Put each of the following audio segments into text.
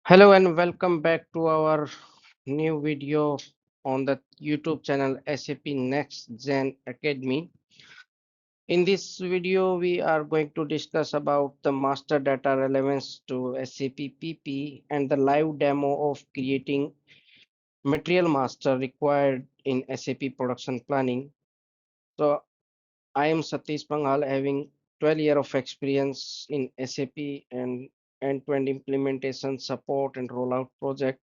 Hello and welcome back to our new video on the YouTube channel SAP Next Gen Academy. In this video, we are going to discuss about the master data relevance to SAP PP and the live demo of creating material master required in SAP production planning. So I am Satish Panghal, having 12 years of experience in SAP and end-to-end implementation, support and rollout project.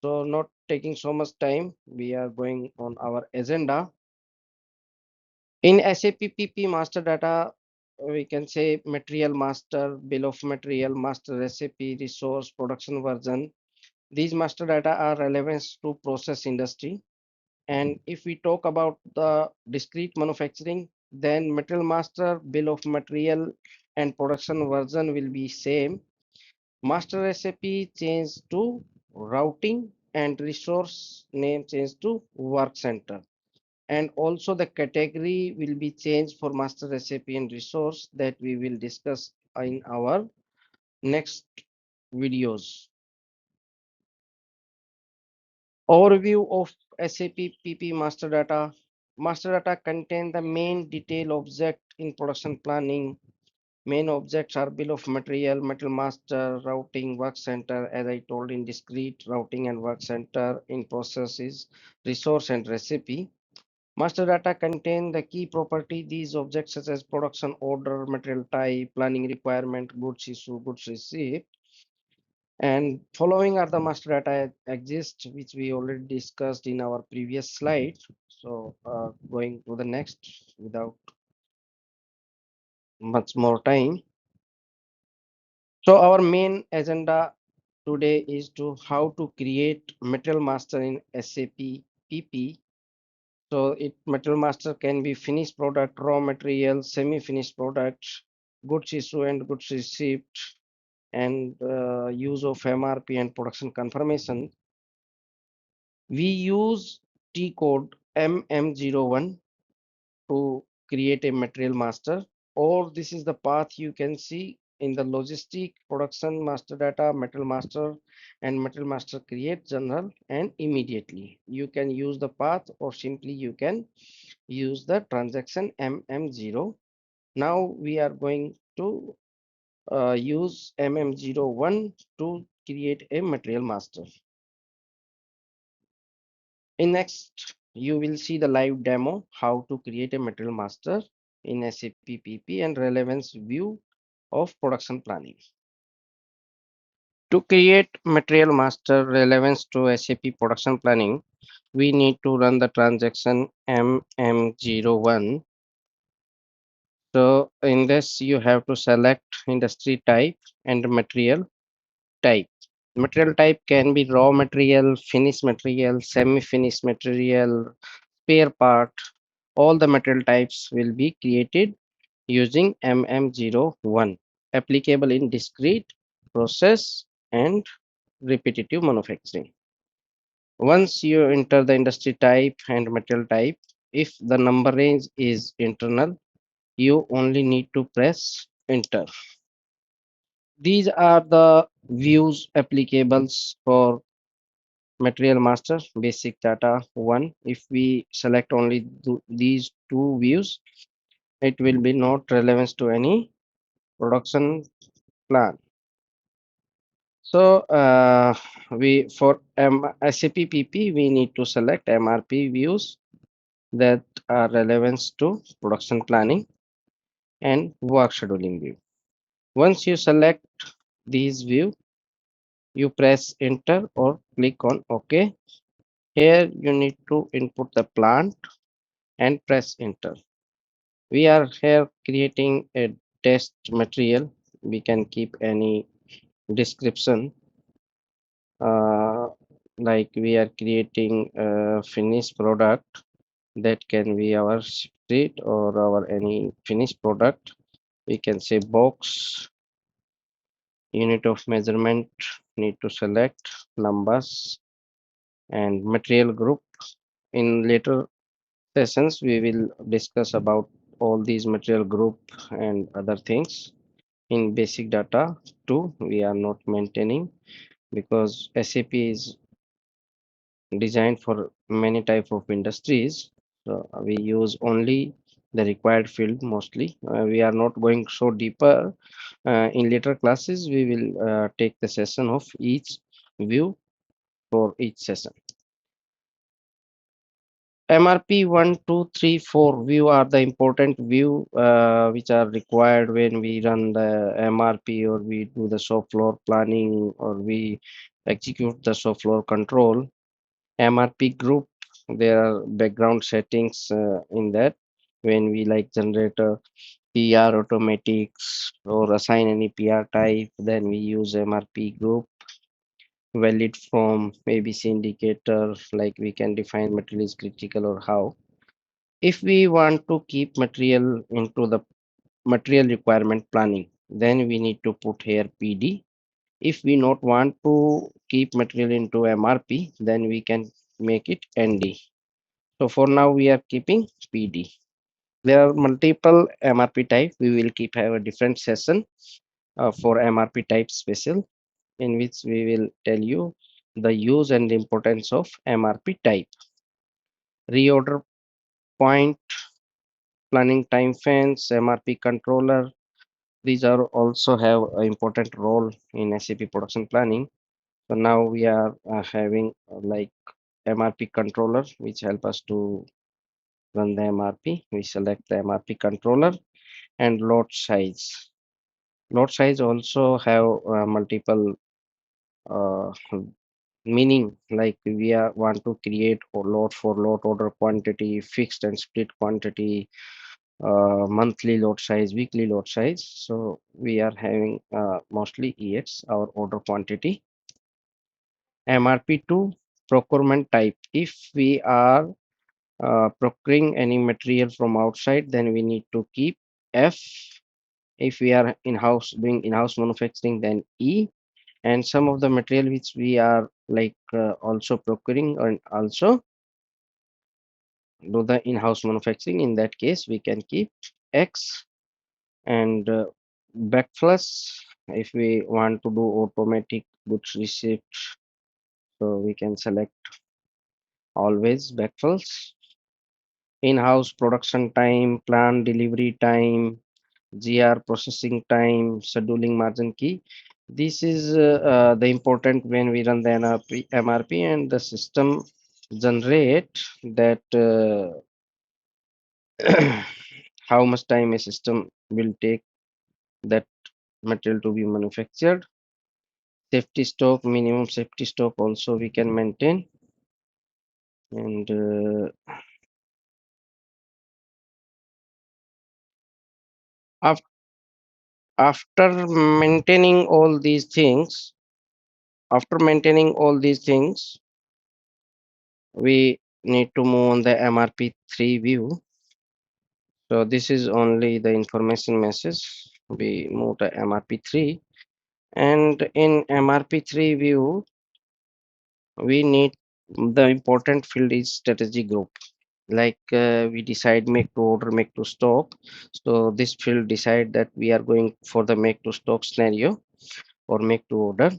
So not taking so much time, we are going on our agenda. In SAP PP master data, we can say material master, bill of material, master recipe, resource, production version. These master data are relevant to process industry. And if we talk about the discrete manufacturing, then material master, bill of material and production version will be same. Master recipe change to routing and resource name change to work center. And also the category will be changed for master recipe and resource that we will discuss in our next videos. Overview of SAP PP master data. Master data contain the main detail object in production planning. Main objects are bill of material, metal master, routing, work center, as I told in discrete routing and work center in processes, resource and recipe. Master data contain the key property, these objects such as production order, material type, planning requirement, goods issue, goods receipt. And following are the master data exist, which we already discussed in our previous slide. So going to the next without much more time. So our main agenda today is to how to create material master in SAP PP. So it material master can be finished product, raw material, semi-finished product, goods issue and goods receipt, and use of MRP and production confirmation. We use T code MM01 to create a material master, or this is the path you can see in the logistic production master data, material master and material master create general, and immediately you can use the path or simply you can use the transaction MM0. Now we are going to use MM01 to create a material master. In next, you will see the live demo how to create a material master in SAP PP and relevance view of production planning. To create material master relevance to SAP production planning, we need to run the transaction MM01. So in this, you have to select industry type and material type. Material type can be raw material, finished material, semi-finished material, spare part. All the material types will be created using MM01, applicable in discrete, process, and repetitive manufacturing. Once you enter the industry type and material type, if the number range is internal, you only need to press enter. These are the views applicables for material master basic data 1. If we select only these two views, it will be not relevant to any production plan. So we for SAP PP we need to select MRP views that are relevant to production planning and work scheduling view. Once you select these view, you press enter or click on OK. Here you need to input the plant and press enter. We are here creating a test material. We can keep any description like we are creating a finished product, that can be our sheet or our any finished product. We can say box, unit of measurement, need to select numbers and material group. In later sessions we will discuss about all these material group and other things. In basic data 2 we are not maintaining. because SAP is designed for many type of industries. So we use only the required field mostly. We are not going so deeper. In later classes, we will take the session of each view for each session. MRP 1, 2, 3, 4 view are the important view which are required when we run the MRP, or we do the shop floor planning, or we execute the shop floor control. MRP group, there are background settings in that. When we like generate a PR automatics or assign any PR type, then we use MRP group. Valid from ABC indicator, like we can define material is critical or how. If we want to keep material into the material requirement planning, then we need to put here PD. If we not want to keep material into MRP, then we can make it ND. So for now we are keeping PD. There are multiple MRP type. We will keep have a different session for MRP type special, in which we will tell you the use and importance of MRP type. Reorder point, planning time fence, MRP controller. These are also have an important role in SAP production planning. So now we are having like MRP controller, which help us to run the MRP. We select the MRP controller, and load size. Load size also have multiple uh, meaning, like we are want to create or load for load order quantity, fixed and split quantity, monthly load size, weekly load size. So we are having mostly EX, our order quantity. MRP2, procurement type. If we are procuring any material from outside, then we need to keep F. If we are in-house doing in-house manufacturing, then E. And some of the material which we are like also procuring and also do the in-house manufacturing, in that case we can keep X. And backflush, if we want to do automatic goods receipt, so we can select always backflush. In-house production time, plan delivery time, GR processing time, scheduling margin key. This is the important when we run the MRP, and the system generate that how much time a system will take that material to be manufactured. Safety stock, minimum safety stock also we can maintain. And af- after maintaining all these things, after maintaining all these things, we need to move on the MRP3 view. So this is only the information message. We move to MRP3, and in MRP3 view, we need the important field is strategy group. Like we decide make to order, make to stock. So this field decide that we are going for the make to stock scenario or make to order.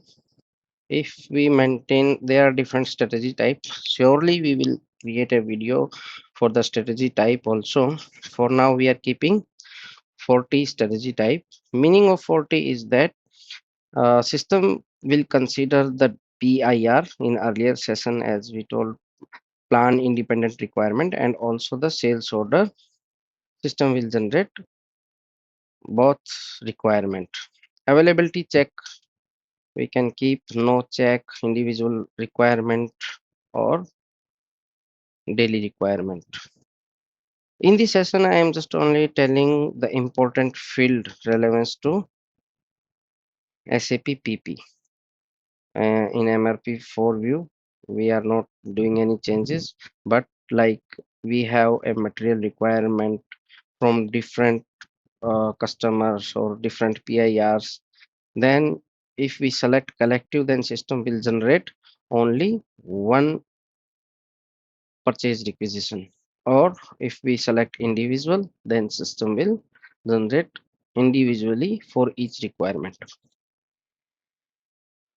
If we maintain, there are different strategy types. Surely we will create a video for the strategy type also. For now we are keeping 40 strategy type. Meaning of 40 is that system will consider the PIR in earlier session, as we told, plan independent requirement, and also the sales order. System will generate both requirement. Availability check, we can keep no check, individual requirement or daily requirement. In this session, I am just only telling the important field relevance to SAP PP. In MRP4 view, we are not doing any changes, but like we have a material requirement from different customers or different PIRs, then if we select collective, then system will generate only one purchase requisition. Or if we select individual, then system will generate individually for each requirement.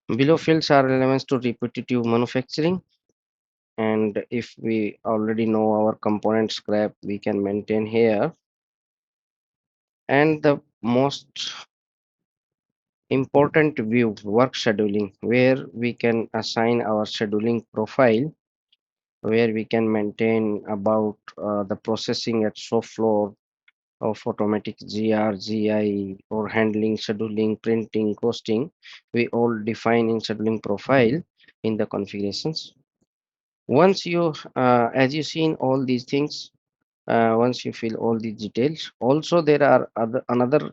Below fields are relevant to repetitive manufacturing, and if we already know our component scrap, we can maintain here. And the most important view, work scheduling, where we can assign our scheduling profile, where we can maintain about the processing at shop floor of automatic GR, GI, or handling, scheduling, printing, costing. We all define in scheduling profile in the configurations. Once you, as you see in all these things, once you fill all the details, also there are other another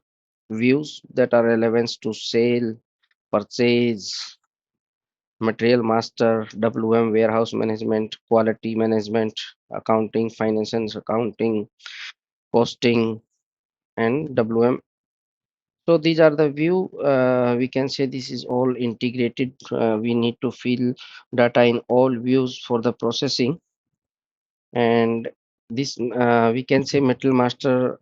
views that are relevant to sale, purchase, material master, WM, warehouse management, quality management, accounting, finance and accounting, costing, and WM. So these are the view. We can say this is all integrated. We need to fill data in all views for the processing, and this we can say material master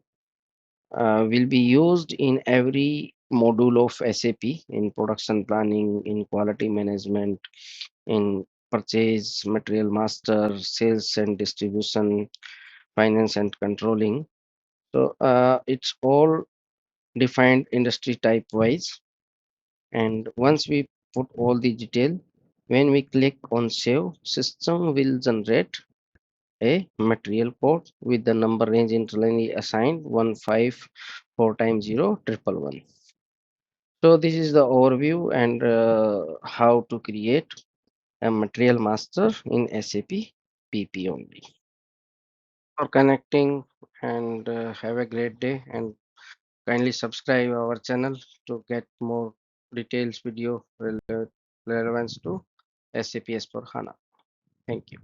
will be used in every module of SAP, in production planning, in quality management, in purchase, material master, sales and distribution, finance and controlling. So it's all defined industry type wise. And once we put all the detail, when we click on save, system will generate a material code with the number range internally assigned 154 times 0 triple one. So this is the overview and how to create a material master in SAP PP only. For connecting, and have a great day, and kindly subscribe our channel to get more details video relevance to SAP S for HANA. Thank you.